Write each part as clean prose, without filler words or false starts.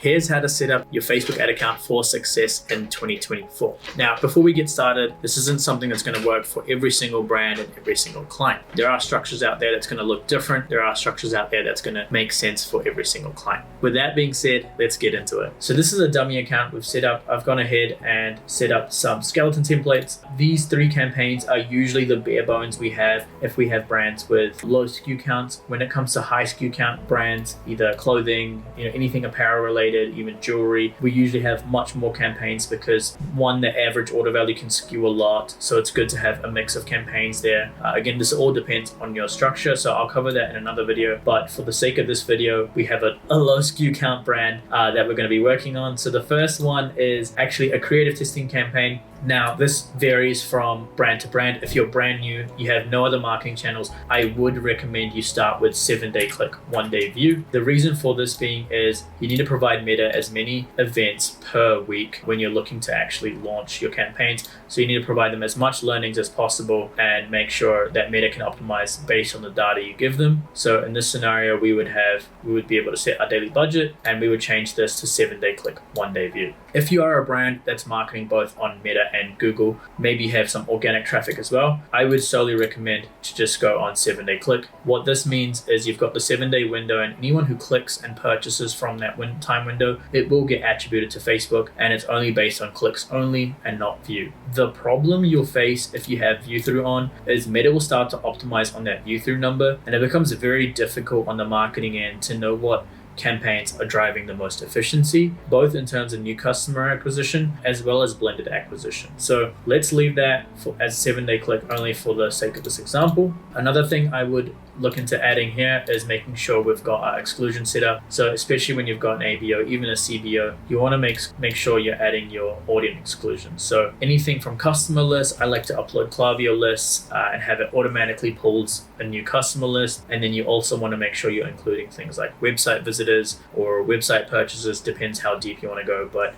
Here's how to set up your Facebook ad account for success in 2024. Now, before we get started, this isn't something that's going to work for every single brand and every single client. There are structures out there that's going to look different. There are structures out there that's going to make sense for every single client. With that being said, let's get into it. So this is a dummy account we've set up. I've gone ahead and set up some skeleton templates. These 3 campaigns are usually the bare bones we have if we have brands with low SKU counts. When it comes to high SKU count brands, either clothing, anything apparel related, even jewelry, we usually have much more campaigns because one, the average order value can skew a lot, so it's good to have a mix of campaigns there. Again, this all depends on your structure, so I'll cover that in another video, but for the sake of this video, we have a low SKU count brand that we're going to be working on. So the first one is actually a creative testing campaign. Now, this varies from brand to brand. If you're brand new, you have no other marketing channels, I would recommend you start with 7-day click, 1-day view. The reason for this being is you need to provide Meta as many events per week when you're looking to actually launch your campaigns. So you need to provide them as much learnings as possible and make sure that Meta can optimize based on the data you give them. So in this scenario, we would be able to set our daily budget and we would change this to 7-day click, 1-day view. If you are a brand that's marketing both on Meta and Google, maybe you have some organic traffic as well, I would solely recommend to just go on 7-day click. What this means is you've got the 7-day window, and anyone who clicks and purchases from that time window, it will get attributed to Facebook, and it's only based on clicks only and not view. The problem you'll face if you have view through on is Meta will start to optimize on that view through number, and it becomes very difficult on the marketing end to know what campaigns are driving the most efficiency, both in terms of new customer acquisition as well as blended acquisition. So let's leave that as 7-day click only for the sake of this example. Another thing I would look into adding here is making sure we've got our exclusion set up. So especially when you've got an ABO, even a CBO, you want to make sure you're adding your audience exclusions. So anything from customer lists, I like to upload Klaviyo lists and have it automatically pulls a new customer list. And then you also want to make sure you're including things like website visitors or website purchases, depends how deep you want to go. But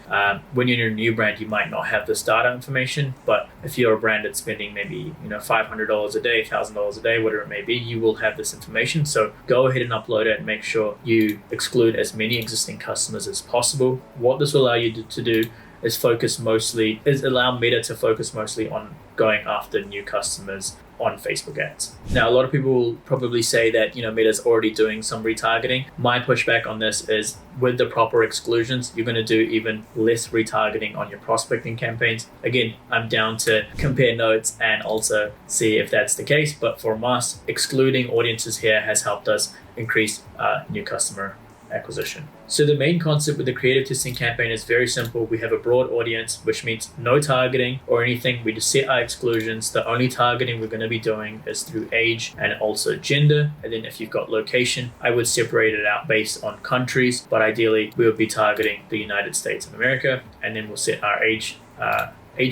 when you're in a new brand, you might not have this data information. But if you're a brand that's spending maybe $500 a day, $1,000 a day, whatever it may be, you will have this information. So go ahead and upload it and make sure you exclude as many existing customers as possible. What this will allow you to do is allow Meta to focus mostly on going after new customers on Facebook ads. Now, a lot of people will probably say that, Meta's already doing some retargeting. My pushback on this is with the proper exclusions, you're going to do even less retargeting on your prospecting campaigns. Again, I'm down to compare notes and also see if that's the case. But for us, excluding audiences here has helped us increase new customer acquisition. So the main concept with the creative testing campaign is very simple. We have a broad audience, which means no targeting or anything. We just set our exclusions. The only targeting we're going to be doing is through age and also gender. And then if you've got location, I would separate it out based on countries, but ideally we would be targeting the United States of America. And then we'll set our age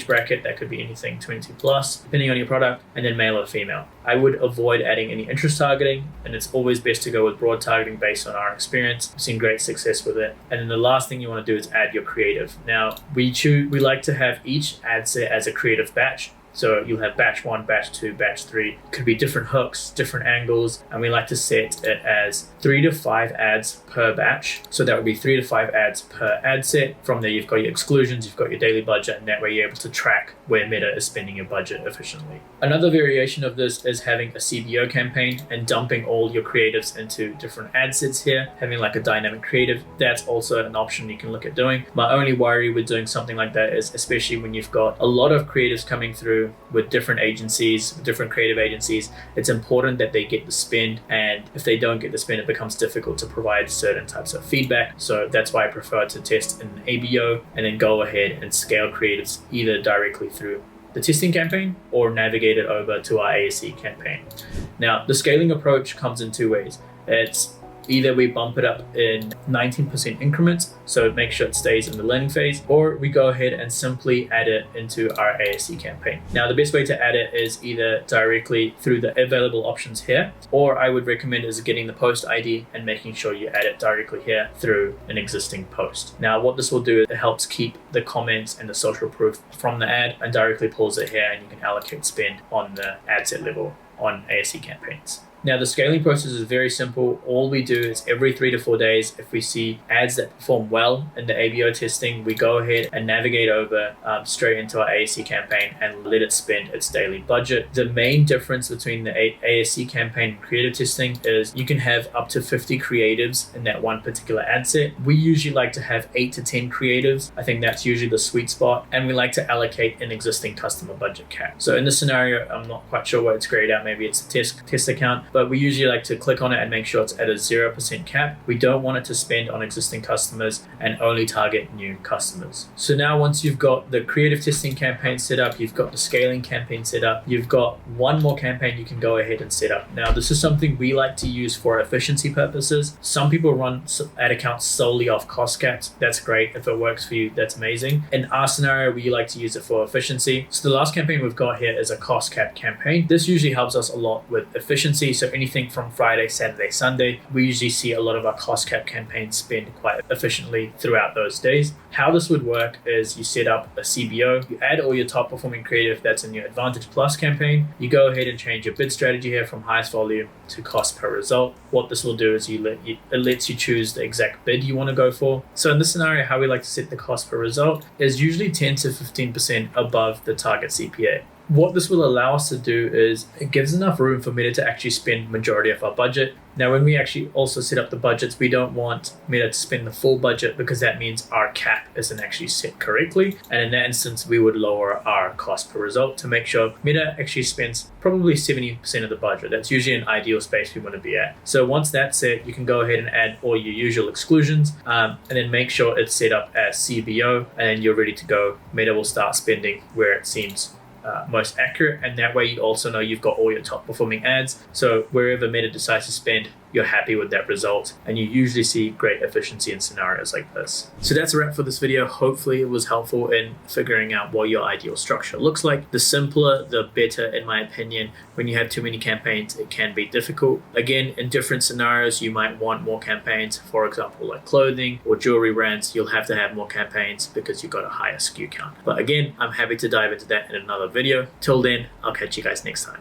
bracket. That could be anything 22 plus, depending on your product, and then male or female. I would avoid adding any interest targeting, and it's always best to go with broad targeting based on our experience. We've seen great success with it. And then the last thing you want to do is add your creative. Now, we like to have each ad set as a creative batch. So you'll have batch 1, batch 2, batch 3. Could be different hooks, different angles, and we like to set it as 3 to 5 ads per batch. So that would be 3 to 5 ads per ad set. From there, you've got your exclusions, you've got your daily budget, and that way you're able to track where Meta is spending your budget efficiently. Another variation of this is having a CBO campaign and dumping all your creatives into different ad sets here, having like a dynamic creative. That's also an option you can look at doing. My only worry with doing something like that is especially when you've got a lot of creatives coming through with different agencies, different creative agencies, it's important that they get the spend, and if they don't get the spend, it becomes difficult to provide certain types of feedback. So that's why I prefer to test an ABO and then go ahead and scale creatives either directly through the testing campaign or navigate it over to our ASE campaign. Now, the scaling approach comes in 2 ways. It's either we bump it up in 19% increments, so make sure it stays in the learning phase, or we go ahead and simply add it into our ASE campaign. Now, the best way to add it is either directly through the available options here, or I would recommend is getting the post ID and making sure you add it directly here through an existing post. Now, what this will do is it helps keep the comments and the social proof from the ad and directly pulls it here, and you can allocate spend on the ad set level on ASE campaigns. Now, the scaling process is very simple. All we do is every 3 to 4 days, if we see ads that perform well in the ABO testing, we go ahead and navigate over straight into our ASC campaign and let it spend its daily budget. The main difference between the ASC campaign and creative testing is you can have up to 50 creatives in that one particular ad set. We usually like to have 8 to 10 creatives. I think that's usually the sweet spot. And we like to allocate an existing customer budget cap. So in this scenario, I'm not quite sure what it's grayed out. Maybe it's a test account, but we usually like to click on it and make sure it's at a 0% cap. We don't want it to spend on existing customers and only target new customers. So now once you've got the creative testing campaign set up, you've got the scaling campaign set up, you've got one more campaign you can go ahead and set up. Now, this is something we like to use for efficiency purposes. Some people run ad accounts solely off cost caps. That's great. If it works for you, that's amazing. In our scenario, we like to use it for efficiency. So the last campaign we've got here is a cost cap campaign. This usually helps us a lot with efficiency. So anything from Friday, Saturday, Sunday, we usually see a lot of our cost cap campaigns spend quite efficiently throughout those days. How this would work is you set up a CBO, you add all your top performing creative that's in your Advantage Plus campaign. You go ahead and change your bid strategy here from highest volume to cost per result. What this will do is it lets you choose the exact bid you want to go for. So in this scenario, how we like to set the cost per result is usually 10 to 15% above the target CPA. What this will allow us to do is it gives enough room for Meta to actually spend majority of our budget. Now, when we actually also set up the budgets, we don't want Meta to spend the full budget because that means our cap isn't actually set correctly. And in that instance, we would lower our cost per result to make sure Meta actually spends probably 70% of the budget. That's usually an ideal space we want to be at. So once that's set, you can go ahead and add all your usual exclusions and then make sure it's set up as CBO, and then you're ready to go. Meta will start spending where it seems most accurate, and that way you also know you've got all your top performing ads. So wherever Meta decides to spend, you're happy with that result, and you usually see great efficiency in scenarios like this. So that's a wrap for this video. Hopefully it was helpful in figuring out what your ideal structure looks like. The simpler, the better, in my opinion. When you have too many campaigns, it can be difficult. Again, in different scenarios, you might want more campaigns. For example, like clothing or jewelry brands, you'll have to have more campaigns because you've got a higher SKU count. But again, I'm happy to dive into that in another video. Till then, I'll catch you guys next time.